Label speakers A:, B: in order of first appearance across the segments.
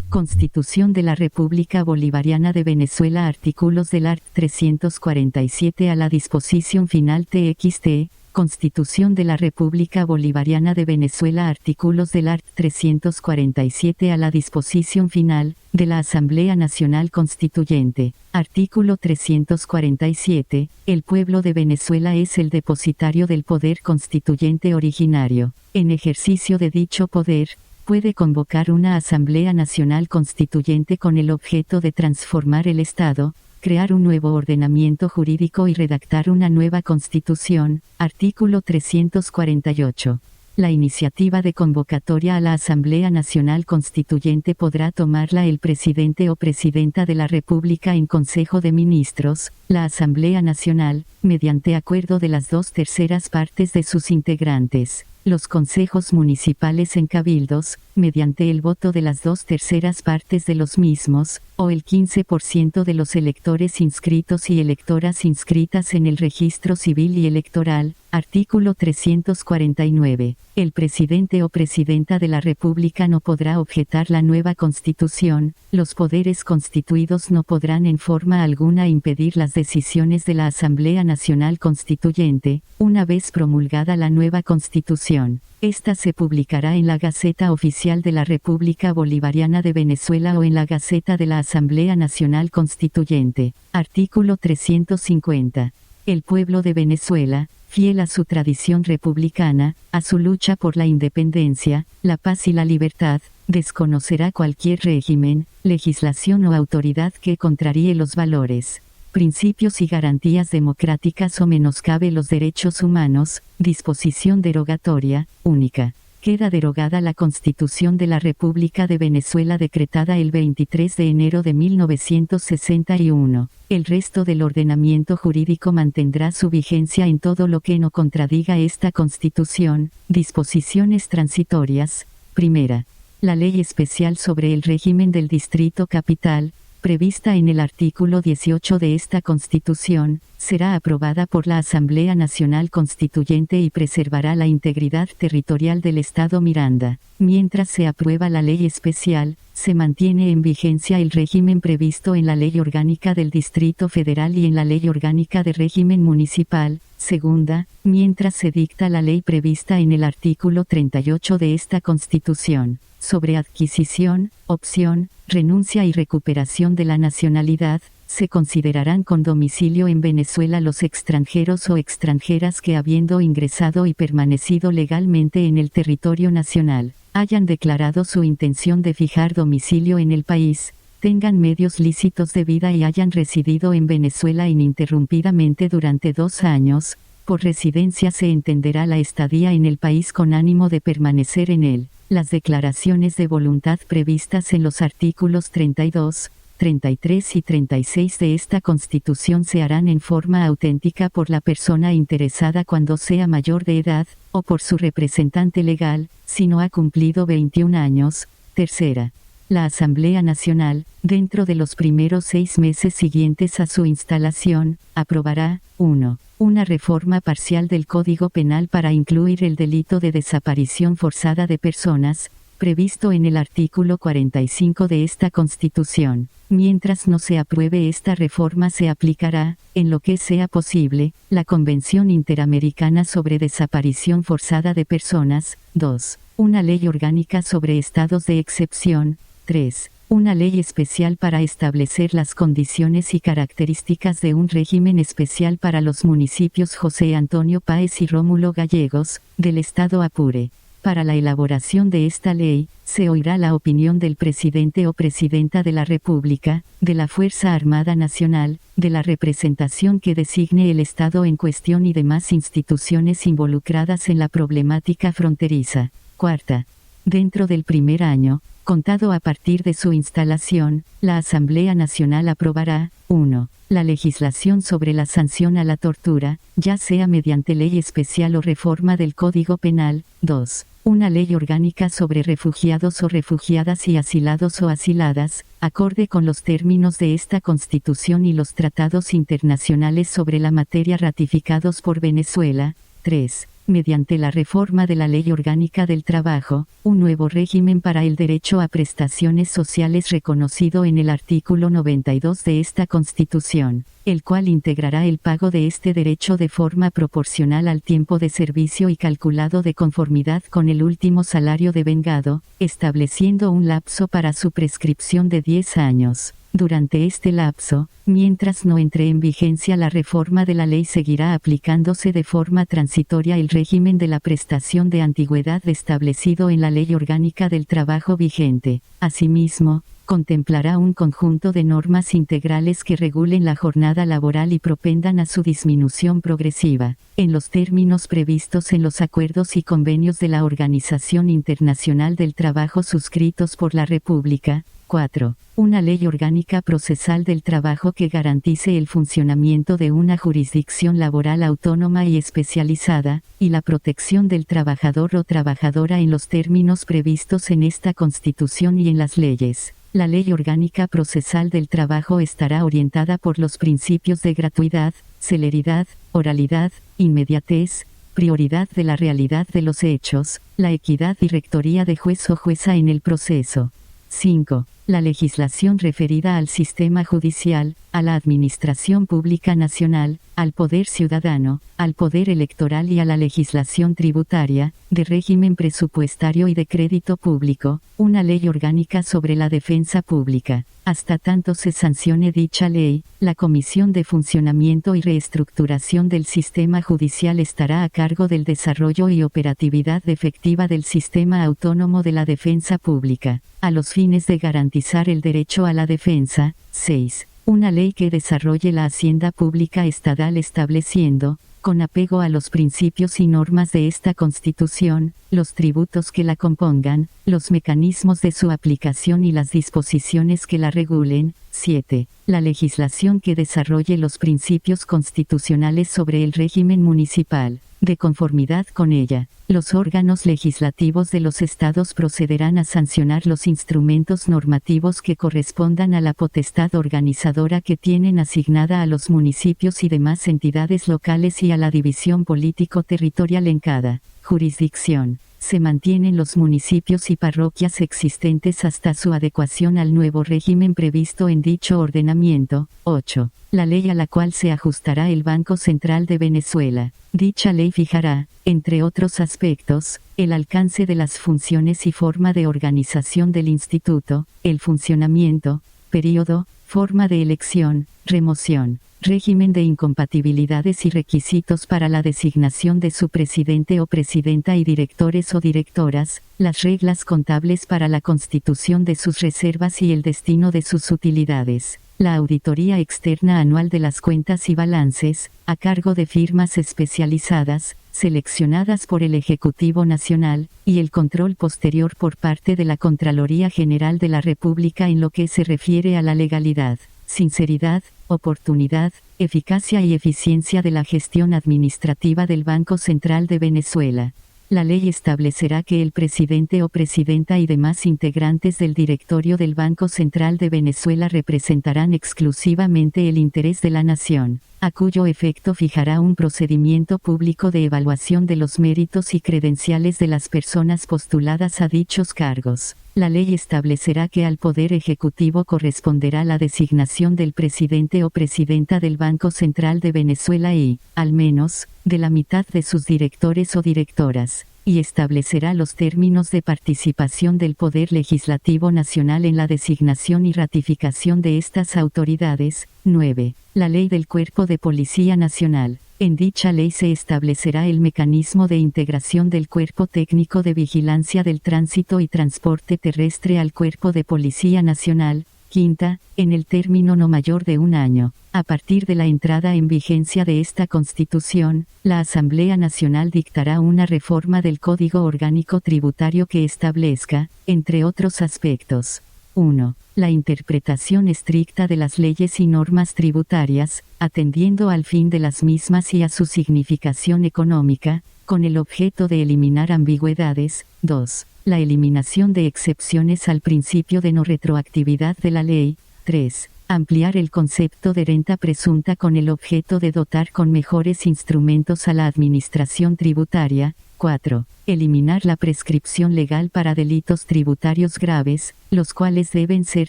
A: Constitución de la República Bolivariana de Venezuela. Artículos del art. 347 a la disposición final TXT. Constitución de la República Bolivariana de Venezuela. Artículos del art. 347 a la disposición final de la Asamblea Nacional Constituyente. Artículo 347. El pueblo de Venezuela es el depositario del poder constituyente originario. En ejercicio de dicho poder, puede convocar una Asamblea Nacional Constituyente con el objeto de transformar el Estado, crear un nuevo ordenamiento jurídico y redactar una nueva Constitución. Artículo 348. La iniciativa de convocatoria a la Asamblea Nacional Constituyente podrá tomarla el presidente o presidenta de la República en Consejo de Ministros, la Asamblea Nacional, mediante acuerdo de las 2/3 partes de sus integrantes. Los consejos municipales en cabildos, mediante el voto de las 2/3 partes de los mismos, o el 15% de los electores inscritos y electoras inscritas en el registro civil y electoral. Artículo 349. El presidente o presidenta de la República no podrá objetar la nueva Constitución, los poderes constituidos no podrán en forma alguna impedir las decisiones de la Asamblea Nacional Constituyente, una vez promulgada la nueva Constitución. Esta se publicará en la Gaceta Oficial de la República Bolivariana de Venezuela o en la Gaceta de la Asamblea Nacional Constituyente. Artículo 350. El pueblo de Venezuela, fiel a su tradición republicana, a su lucha por la independencia, la paz y la libertad, desconocerá cualquier régimen, legislación o autoridad que contraríe los valores, principios y garantías democráticas o menoscabe los derechos humanos. Disposición derogatoria, única. Queda derogada la Constitución de la República de Venezuela decretada el 23 de enero de 1961. El resto del ordenamiento jurídico mantendrá su vigencia en todo lo que no contradiga esta Constitución. Disposiciones transitorias. Primera. La Ley Especial sobre el régimen del Distrito Capital, prevista en el artículo 18 de esta Constitución, será aprobada por la Asamblea Nacional Constituyente y preservará la integridad territorial del Estado Miranda. Mientras se aprueba la ley especial, se mantiene en vigencia el régimen previsto en la Ley Orgánica del Distrito Federal y en la Ley Orgánica de Régimen Municipal. Segunda, mientras se dicta la ley prevista en el artículo 38 de esta Constitución, sobre adquisición, opción, renuncia y recuperación de la nacionalidad, se considerarán con domicilio en Venezuela los extranjeros o extranjeras que habiendo ingresado y permanecido legalmente en el territorio nacional, hayan declarado su intención de fijar domicilio en el país, tengan medios lícitos de vida y hayan residido en Venezuela ininterrumpidamente durante 2 años. Por residencia se entenderá la estadía en el país con ánimo de permanecer en él. Las declaraciones de voluntad previstas en los artículos 32, 33 y 36 de esta Constitución se harán en forma auténtica por la persona interesada cuando sea mayor de edad, o por su representante legal, si no ha cumplido 21 años. Tercera. La Asamblea Nacional, dentro de los primeros 6 meses siguientes a su instalación, aprobará 1. Una reforma parcial del Código Penal para incluir el delito de desaparición forzada de personas, previsto en el artículo 45 de esta Constitución. Mientras no se apruebe esta reforma se aplicará, en lo que sea posible, la Convención Interamericana sobre Desaparición Forzada de Personas. 2. Una ley orgánica sobre estados de excepción. 3. Una ley especial para establecer las condiciones y características de un régimen especial para los municipios José Antonio Páez y Rómulo Gallegos, del Estado Apure. Para la elaboración de esta ley, se oirá la opinión del presidente o presidenta de la República, de la Fuerza Armada Nacional, de la representación que designe el Estado en cuestión y demás instituciones involucradas en la problemática fronteriza. Cuarta. Dentro del primer año, contado a partir de su instalación, la Asamblea Nacional aprobará 1. La legislación sobre la sanción a la tortura, ya sea mediante ley especial o reforma del Código Penal. 2. Una ley orgánica sobre refugiados o refugiadas y asilados o asiladas, acorde con los términos de esta Constitución y los tratados internacionales sobre la materia ratificados por Venezuela. 3. mediante la reforma de la Ley Orgánica del Trabajo, un nuevo régimen para el derecho a prestaciones sociales reconocido en el artículo 92 de esta Constitución, el cual integrará el pago de este derecho de forma proporcional al tiempo de servicio y calculado de conformidad con el último salario devengado, estableciendo un lapso para su prescripción de 10 años. Durante este lapso, mientras no entre en vigencia la reforma de la ley, seguirá aplicándose de forma transitoria el régimen de la prestación de antigüedad establecido en la Ley Orgánica del Trabajo vigente. Asimismo, contemplará un conjunto de normas integrales que regulen la jornada laboral y propendan a su disminución progresiva, en los términos previstos en los acuerdos y convenios de la Organización Internacional del Trabajo suscritos por la República. 4. Una ley orgánica procesal del trabajo que garantice el funcionamiento de una jurisdicción laboral autónoma y especializada, y la protección del trabajador o trabajadora en los términos previstos en esta Constitución y en las leyes. La Ley Orgánica Procesal del Trabajo estará orientada por los principios de gratuidad, celeridad, oralidad, inmediatez, prioridad de la realidad de los hechos, la equidad y rectoría de juez o jueza en el proceso. 5. La legislación referida al sistema judicial, a la administración pública nacional, al poder ciudadano, al poder electoral y a la legislación tributaria, de régimen presupuestario y de crédito público, una ley orgánica sobre la defensa pública. Hasta tanto se sancione dicha ley, la Comisión de Funcionamiento y Reestructuración del Sistema Judicial estará a cargo del desarrollo y operatividad efectiva del Sistema Autónomo de la Defensa Pública, a los fines de garantizar el derecho a la defensa. 6. Una ley que desarrolle la hacienda pública estatal estableciendo, con apego a los principios y normas de esta Constitución, los tributos que la compongan, los mecanismos de su aplicación y las disposiciones que la regulen. 7. La legislación que desarrolle los principios constitucionales sobre el régimen municipal. De conformidad con ella, los órganos legislativos de los estados procederán a sancionar los instrumentos normativos que correspondan a la potestad organizadora que tienen asignada a los municipios y demás entidades locales y a la división político-territorial en cada jurisdicción. Se mantienen los municipios y parroquias existentes hasta su adecuación al nuevo régimen previsto en dicho ordenamiento. 8. La ley a la cual se ajustará el Banco Central de Venezuela. Dicha ley fijará, entre otros aspectos, el alcance de las funciones y forma de organización del instituto, el funcionamiento, periodo, forma de elección, remoción, régimen de incompatibilidades y requisitos para la designación de su presidente o presidenta y directores o directoras, las reglas contables para la constitución de sus reservas y el destino de sus utilidades, la auditoría externa anual de las cuentas y balances, a cargo de firmas especializadas, seleccionadas por el Ejecutivo Nacional, y el control posterior por parte de la Contraloría General de la República en lo que se refiere a la legalidad, sinceridad, oportunidad, eficacia y eficiencia de la gestión administrativa del Banco Central de Venezuela. La ley establecerá que el presidente o presidenta y demás integrantes del directorio del Banco Central de Venezuela representarán exclusivamente el interés de la nación, a cuyo efecto fijará un procedimiento público de evaluación de los méritos y credenciales de las personas postuladas a dichos cargos. La ley establecerá que al Poder Ejecutivo corresponderá la designación del presidente o presidenta del Banco Central de Venezuela y, al menos, de la mitad de sus directores o directoras, y establecerá los términos de participación del Poder Legislativo Nacional en la designación y ratificación de estas autoridades. 9. La Ley del Cuerpo de Policía Nacional. En dicha ley se establecerá el mecanismo de integración del Cuerpo Técnico de Vigilancia del Tránsito y Transporte Terrestre al Cuerpo de Policía Nacional. Quinta, en el término no mayor de un año, a partir de la entrada en vigencia de esta Constitución, la Asamblea Nacional dictará una reforma del Código Orgánico Tributario que establezca, entre otros aspectos, 1. La interpretación estricta de las leyes y normas tributarias, atendiendo al fin de las mismas y a su significación económica, con el objeto de eliminar ambigüedades. 2. La eliminación de excepciones al principio de no retroactividad de la ley. 3. Ampliar el concepto de renta presunta con el objeto de dotar con mejores instrumentos a la administración tributaria. 4. Eliminar la prescripción legal para delitos tributarios graves, los cuales deben ser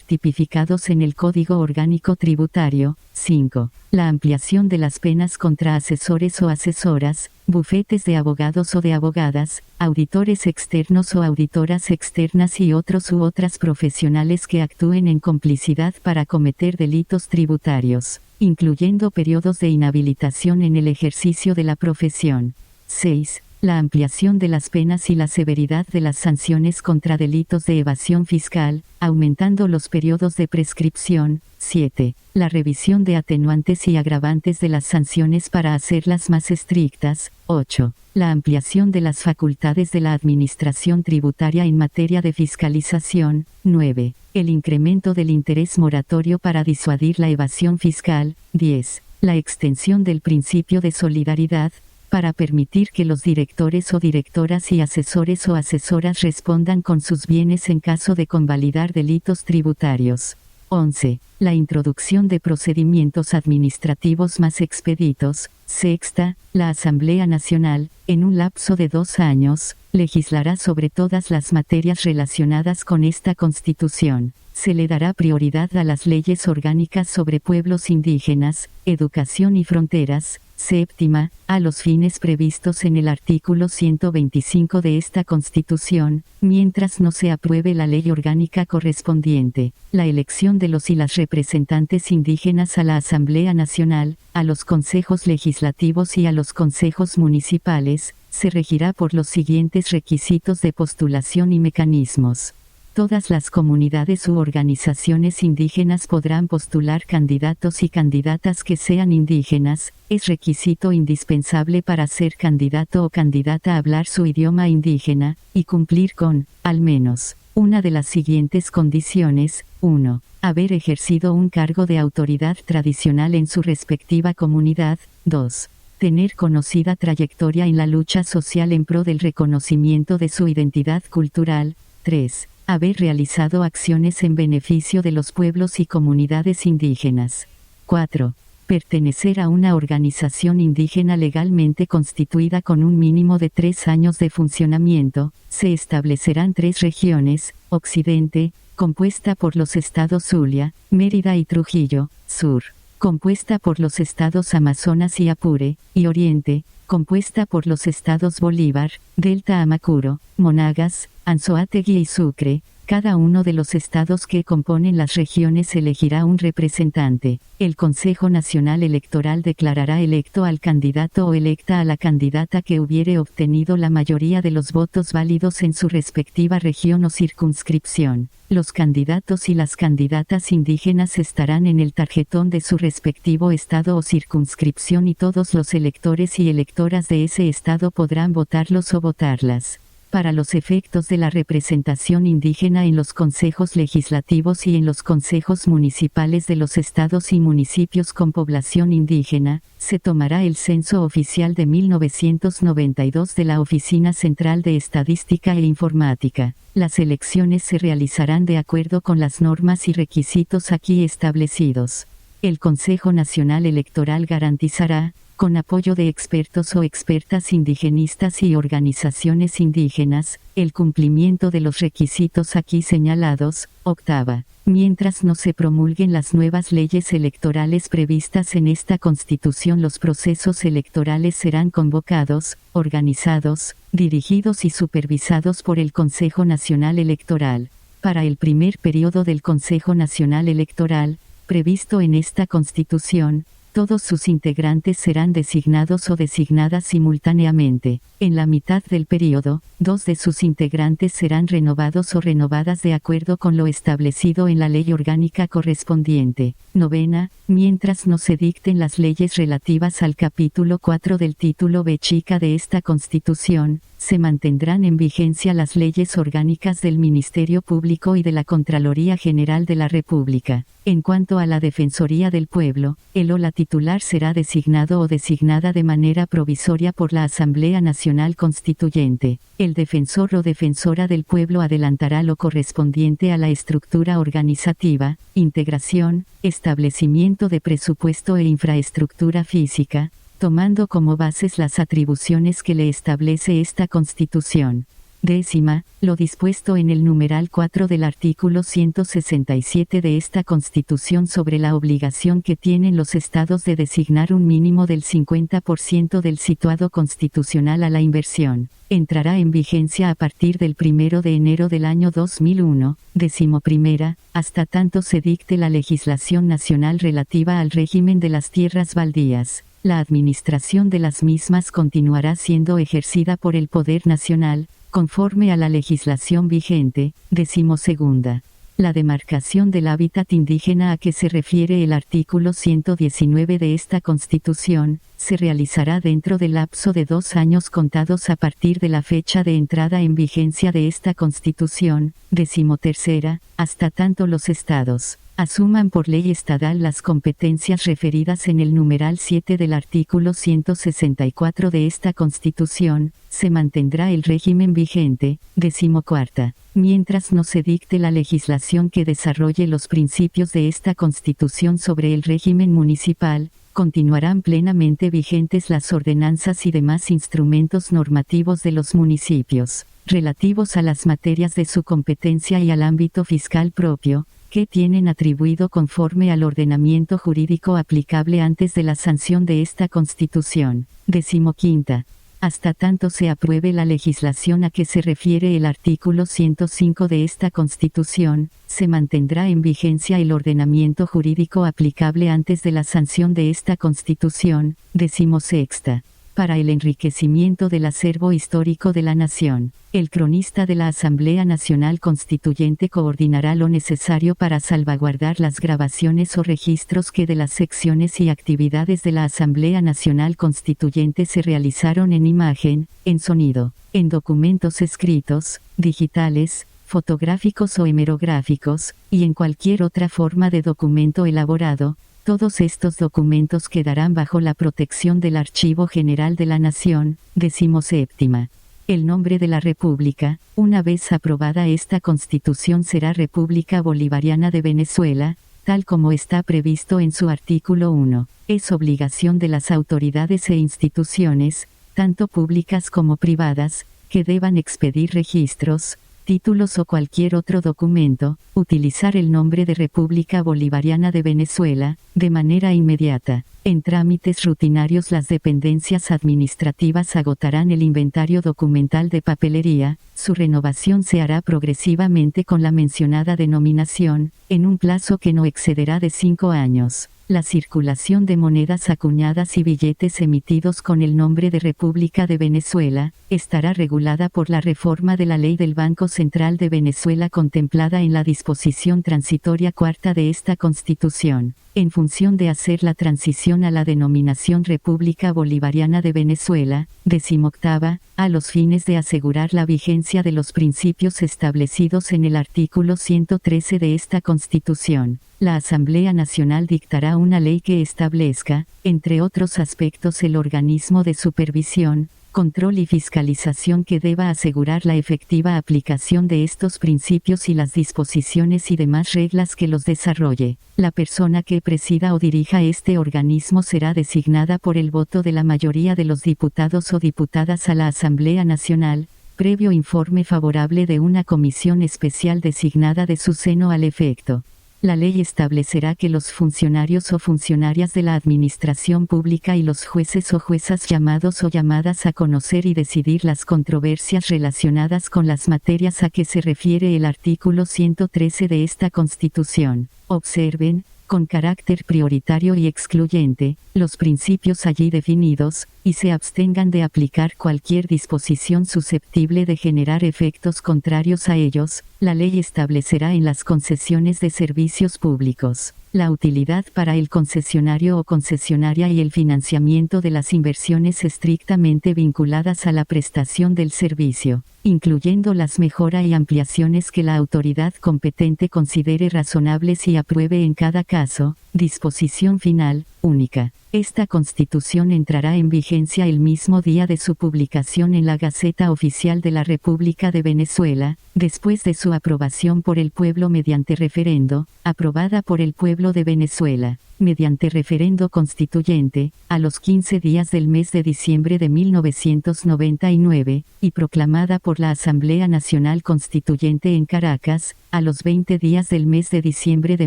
A: tipificados en el Código Orgánico Tributario. 5. La ampliación de las penas contra asesores o asesoras, bufetes de abogados o de abogadas, auditores externos o auditoras externas y otros u otras profesionales que actúen en complicidad para cometer delitos tributarios, incluyendo periodos de inhabilitación en el ejercicio de la profesión. 6. La ampliación de las penas y la severidad de las sanciones contra delitos de evasión fiscal, aumentando los periodos de prescripción. 7. La revisión de atenuantes y agravantes de las sanciones para hacerlas más estrictas. 8. La ampliación de las facultades de la Administración Tributaria en materia de fiscalización. 9. El incremento del interés moratorio para disuadir la evasión fiscal. 10. La extensión del principio de solidaridad, para permitir que los directores o directoras y asesores o asesoras respondan con sus bienes en caso de convalidar delitos tributarios. 11. La introducción de procedimientos administrativos más expeditos. Sexta, la Asamblea Nacional, en un lapso de 2 años, legislará sobre todas las materias relacionadas con esta Constitución. Se le dará prioridad a las leyes orgánicas sobre pueblos indígenas, educación y fronteras. Séptima, a los fines previstos en el artículo 125 de esta Constitución, mientras no se apruebe la ley orgánica correspondiente, la elección de los y las representantes indígenas a la Asamblea Nacional, a los consejos legislativos y a los consejos municipales, se regirá por los siguientes requisitos de postulación y mecanismos. Todas las comunidades u organizaciones indígenas podrán postular candidatos y candidatas que sean indígenas. Es requisito indispensable para ser candidato o candidata a hablar su idioma indígena, y cumplir con, al menos, una de las siguientes condiciones. 1. Haber ejercido un cargo de autoridad tradicional en su respectiva comunidad. 2. Tener conocida trayectoria en la lucha social en pro del reconocimiento de su identidad cultural. 3. Haber realizado acciones en beneficio de los pueblos y comunidades indígenas. 4. Pertenecer a una organización indígena legalmente constituida con un mínimo de 3 años de funcionamiento. Se establecerán 3 regiones: Occidente, compuesta por los estados Zulia, Mérida y Trujillo; Sur, compuesta por los estados Amazonas y Apure; y Oriente, compuesta por los estados Bolívar, Delta Amacuro, Monagas, Anzoátegui y Sucre. Cada uno de los estados que componen las regiones elegirá un representante. El Consejo Nacional Electoral declarará electo al candidato o electa a la candidata que hubiere obtenido la mayoría de los votos válidos en su respectiva región o circunscripción. Los candidatos y las candidatas indígenas estarán en el tarjetón de su respectivo estado o circunscripción y todos los electores y electoras de ese estado podrán votarlos o votarlas. Para los efectos de la representación indígena en los consejos legislativos y en los consejos municipales de los estados y municipios con población indígena, se tomará el censo oficial de 1992 de la Oficina Central de Estadística e Informática. Las elecciones se realizarán de acuerdo con las normas y requisitos aquí establecidos. El Consejo Nacional Electoral garantizará, con apoyo de expertos o expertas indigenistas y organizaciones indígenas, el cumplimiento de los requisitos aquí señalados. Octava. Mientras no se promulguen las nuevas leyes electorales previstas en esta Constitución, los procesos electorales serán convocados, organizados, dirigidos y supervisados por el Consejo Nacional Electoral. Para el primer periodo del Consejo Nacional Electoral, previsto en esta Constitución, todos sus integrantes serán designados o designadas simultáneamente. En la mitad del período, 2 de sus integrantes serán renovados o renovadas de acuerdo con lo establecido en la ley orgánica correspondiente. Novena, mientras no se dicten las leyes relativas al capítulo 4 del título B chica de esta Constitución, se mantendrán en vigencia las leyes orgánicas del Ministerio Público y de la Contraloría General de la República. En cuanto a la Defensoría del Pueblo, el o la titular será designado o designada de manera provisoria por la Asamblea Nacional Constituyente. El defensor o defensora del pueblo adelantará lo correspondiente a la estructura organizativa, integración, establecimiento de presupuesto e infraestructura física, tomando como bases las atribuciones que le establece esta Constitución. Décima, lo dispuesto en el numeral 4 del artículo 167 de esta Constitución sobre la obligación que tienen los estados de designar un mínimo del 50% del situado constitucional a la inversión, entrará en vigencia a partir del 1 de enero del año 2001, 11ª, hasta tanto se dicte la legislación nacional relativa al régimen de las tierras baldías. La administración de las mismas continuará siendo ejercida por el Poder Nacional, conforme a la legislación vigente. 12ª. La demarcación del hábitat indígena a que se refiere el artículo 119 de esta Constitución, se realizará dentro del lapso de 2 años contados a partir de la fecha de entrada en vigencia de esta Constitución. 13ª, hasta tanto los estados asuman por ley estatal las competencias referidas en el numeral 7 del artículo 164 de esta Constitución, se mantendrá el régimen vigente. 14ª. Mientras no se dicte la legislación que desarrolle los principios de esta Constitución sobre el régimen municipal, continuarán plenamente vigentes las ordenanzas y demás instrumentos normativos de los municipios, relativos a las materias de su competencia y al ámbito fiscal propio, que tienen atribuido conforme al ordenamiento jurídico aplicable antes de la sanción de esta Constitución. 15ª. Hasta tanto se apruebe la legislación a que se refiere el artículo 105 de esta Constitución, se mantendrá en vigencia el ordenamiento jurídico aplicable antes de la sanción de esta Constitución. 16ª. Para el enriquecimiento del acervo histórico de la nación, el cronista de la Asamblea Nacional Constituyente coordinará lo necesario para salvaguardar las grabaciones o registros que de las secciones y actividades de la Asamblea Nacional Constituyente se realizaron en imagen, en sonido, en documentos escritos, digitales, fotográficos o hemerográficos, y en cualquier otra forma de documento elaborado. Todos estos documentos quedarán bajo la protección del Archivo General de la Nación. 17ª. El nombre de la República, una vez aprobada esta Constitución, será República Bolivariana de Venezuela, tal como está previsto en su artículo 1. Es obligación de las autoridades e instituciones, tanto públicas como privadas, que deban expedir registros, títulos o cualquier otro documento, utilizar el nombre de República Bolivariana de Venezuela, de manera inmediata. En trámites rutinarios las dependencias administrativas agotarán el inventario documental de papelería, su renovación se hará progresivamente con la mencionada denominación, en un plazo que no excederá de 5 años. La circulación de monedas acuñadas y billetes emitidos con el nombre de República de Venezuela, estará regulada por la reforma de la Ley del Banco Central de Venezuela contemplada en la disposición transitoria cuarta de esta Constitución. En función de hacer la transición a la denominación República Bolivariana de Venezuela, 18ª, a los fines de asegurar la vigencia de los principios establecidos en el artículo 113 de esta Constitución, la Asamblea Nacional dictará una ley que establezca, entre otros aspectos, el organismo de supervisión, control y fiscalización que deba asegurar la efectiva aplicación de estos principios y las disposiciones y demás reglas que los desarrolle. La persona que presida o dirija este organismo será designada por el voto de la mayoría de los diputados o diputadas a la Asamblea Nacional, previo informe favorable de una comisión especial designada de su seno al efecto. La ley establecerá que los funcionarios o funcionarias de la administración pública y los jueces o juezas llamados o llamadas a conocer y decidir las controversias relacionadas con las materias a que se refiere el artículo 113 de esta Constitución, observen, con carácter prioritario y excluyente, los principios allí definidos, y se abstengan de aplicar cualquier disposición susceptible de generar efectos contrarios a ellos, la ley establecerá en las concesiones de servicios públicos la utilidad para el concesionario o concesionaria y el financiamiento de las inversiones estrictamente vinculadas a la prestación del servicio, incluyendo las mejoras y ampliaciones que la autoridad competente considere razonables y apruebe en cada caso. Disposición final, única. Esta Constitución entrará en vigencia el mismo día de su publicación en la Gaceta Oficial de la República de Venezuela, después de su aprobación por el pueblo mediante referendo, aprobada por el pueblo de Venezuela, mediante referendo constituyente, a los 15 días del mes de diciembre de 1999, y proclamada por la Asamblea Nacional Constituyente en Caracas, a los 20 días del mes de diciembre de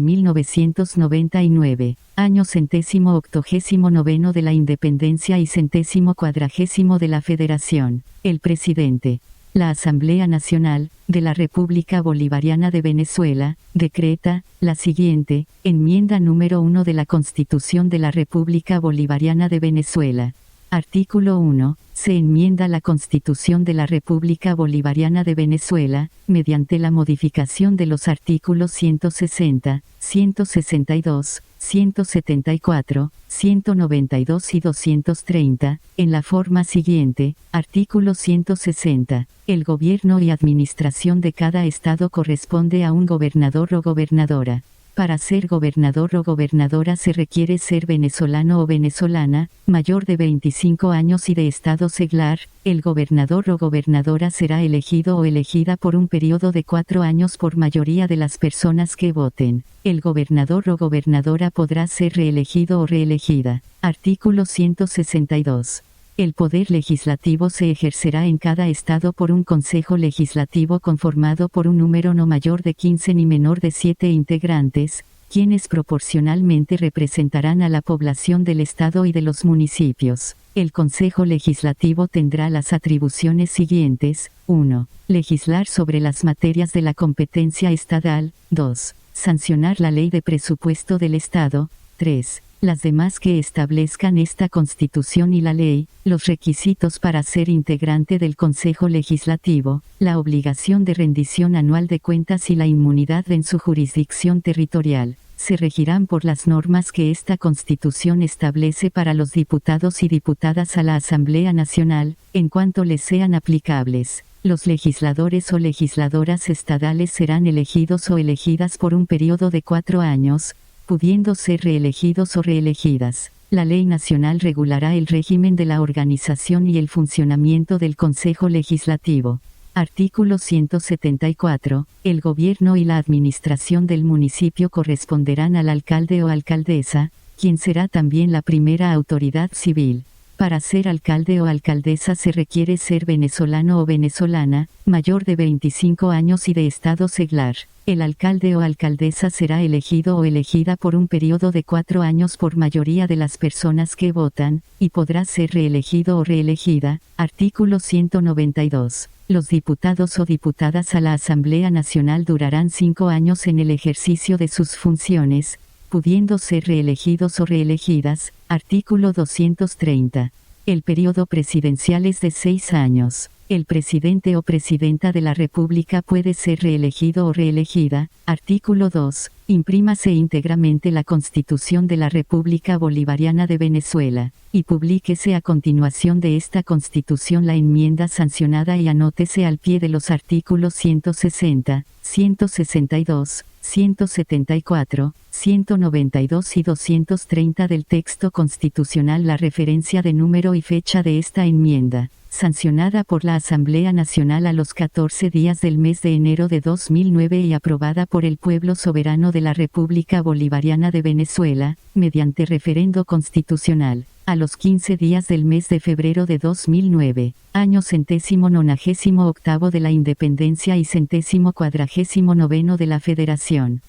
A: 1999, año 189 de la Independencia y 140 de la Federación. El presidente. La Asamblea Nacional, de la República Bolivariana de Venezuela, decreta, la siguiente, enmienda número 1 de la Constitución de la República Bolivariana de Venezuela. Artículo 1. Se enmienda la Constitución de la República Bolivariana de Venezuela, mediante la modificación de los artículos 160, 162, 174, 192 y 230, en la forma siguiente. Artículo 160. El gobierno y administración de cada estado corresponde a un gobernador o gobernadora. Para ser gobernador o gobernadora se requiere ser venezolano o venezolana, mayor de 25 años y de estado seglar. El gobernador o gobernadora será elegido o elegida por un periodo de 4 años por mayoría de las personas que voten. El gobernador o gobernadora podrá ser reelegido o reelegida. Artículo 162. El poder legislativo se ejercerá en cada estado por un consejo legislativo conformado por un número no mayor de 15 ni menor de 7 integrantes, quienes proporcionalmente representarán a la población del estado y de los municipios. El consejo legislativo tendrá las atribuciones siguientes: 1. Legislar sobre las materias de la competencia estatal. 2. Sancionar la ley de presupuesto del estado. 3. Las demás que establezcan esta Constitución y la ley, los requisitos para ser integrante del Consejo Legislativo, la obligación de rendición anual de cuentas y la inmunidad en su jurisdicción territorial, se regirán por las normas que esta Constitución establece para los diputados y diputadas a la Asamblea Nacional, en cuanto les sean aplicables. Los legisladores o legisladoras estadales serán elegidos o elegidas por un periodo de 4 años, pudiendo ser reelegidos o reelegidas. La ley nacional regulará el régimen de la organización y el funcionamiento del Consejo Legislativo. Artículo 174. El gobierno y la administración del municipio corresponderán al alcalde o alcaldesa, quien será también la primera autoridad civil. Para ser alcalde o alcaldesa se requiere ser venezolano o venezolana, mayor de 25 años y de estado seglar. El alcalde o alcaldesa será elegido o elegida por un periodo de 4 años por mayoría de las personas que votan, y podrá ser reelegido o reelegida. Artículo 192. Los diputados o diputadas a la Asamblea Nacional durarán 5 años en el ejercicio de sus funciones, pudiendo ser reelegidos o reelegidas. Artículo 230. El periodo presidencial es de 6 años. El presidente o presidenta de la República puede ser reelegido o reelegida. Artículo 2. Imprímase íntegramente la Constitución de la República Bolivariana de Venezuela, y publíquese a continuación de esta Constitución la enmienda sancionada y anótese al pie de los artículos 160, 162, 174, 192 y 230 del texto constitucional la referencia de número y fecha de esta enmienda, sancionada por la Asamblea Nacional a los 14 días del mes de enero de 2009 y aprobada por el pueblo soberano de la República Bolivariana de Venezuela, mediante referendo constitucional, a los 15 días del mes de febrero de 2009, año 198 de la Independencia y 149 de la Federación.